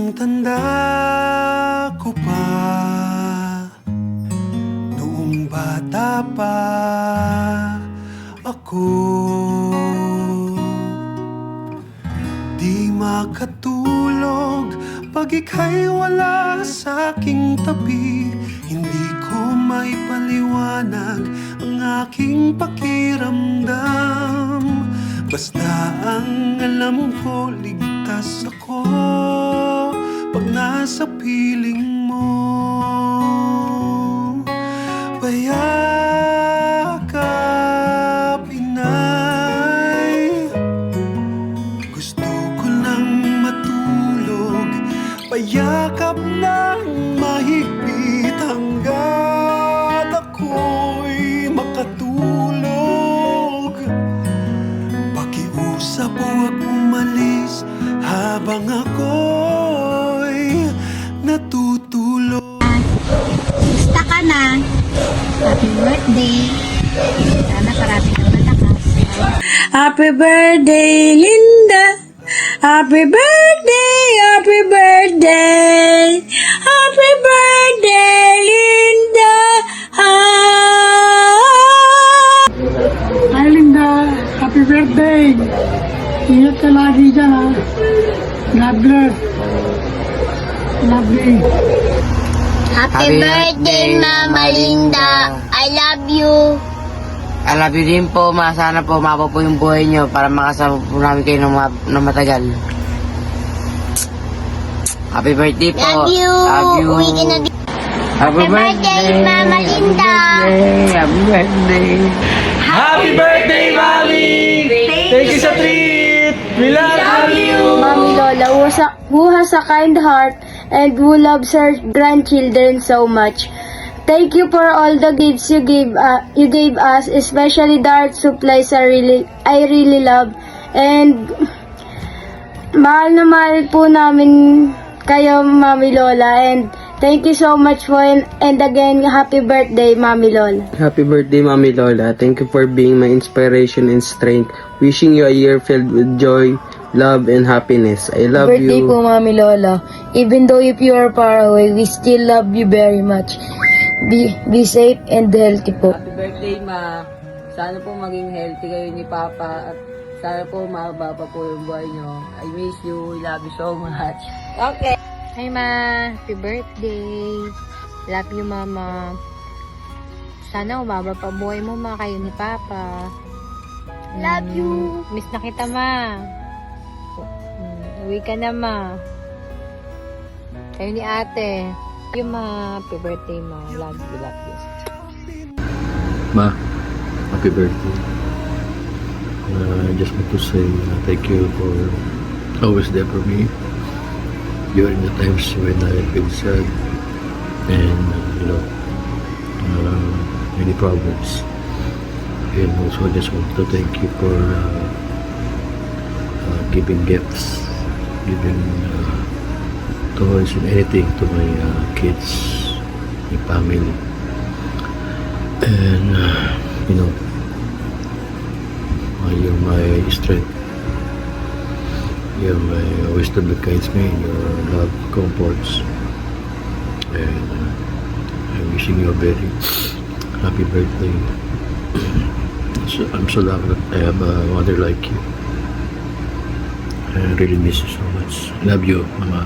Tandang-tanda ko pa noong bata pa ako. Di makatulog pag ika'y wala sa aking tabi. Hindi ko maipaliwanag ang aking pakiramdam. Basta ang alam ko, ligtas ako pag nasa piling mo. Payakap, inay, gusto ko nang matulog. Payakap ng mahigpit hanggat ako'y makatulog. Pakiusap, huwag umalis habang ako'y natutulog. Basta ka na. Happy birthday. Sana parati kang malakas. Happy birthday, Linda. Happy birthday, happy birthday. Happy birthday, Linda. Hi Linda, happy birthday! Ingat ka lagi dyan ha. God bless. Love you. Happy birthday, Mama Linda. I love you. I love you din po, ma. Sana po mapa po yung buhay nyo para makasama po namin kayo ng matagal. Happy birthday po. Love you. Love you. Uwi ka na din. Happy birthday, Mama Linda. Happy birthday. Happy birthday, Mami! Thank you sa treat! We love you! Mommy Lola, who has a kind heart and who loves her grandchildren so much. Thank you for all the gifts you gave us, especially the art supplies I really love. And mahal na mahal po namin kayo, Mami Lola. And thank you so much for and again, happy birthday, Mami Lola. Happy birthday, Mami Lola. Thank you for being my inspiration and strength. Wishing you a year filled with joy, love, and happiness. I love Birthday you. po, Mami Lola. Even though if you are far away, we still love you very much. Be safe and healthy po. Happy birthday, ma. Sana po maging healthy kayo ni Papa at sana po mahaba pa po yung buhay nyo. I miss you. I love you so much. Okay. Hi, Ma. Happy birthday. Love you, Mama. Sana umaba pa buhay mo, Ma, kayo ni Papa. Love you. Miss na kita, Ma. Uwi ka na, Ma. Kayo ni Ate. Thank you, Ma. Happy birthday, Ma. Love you, love you. Ma, happy birthday. I just want to say thank you for always there for me during the times when I feel sad and many problems. And also I just want to thank you for giving gifts, giving toys and anything to my kids, my family. And you're my strength. You're my wisdom that guides me. Your love comforts. And I'm wishing you a very happy birthday. I'm so lucky that I have a mother like you. I really miss you so much. Love you, Mama.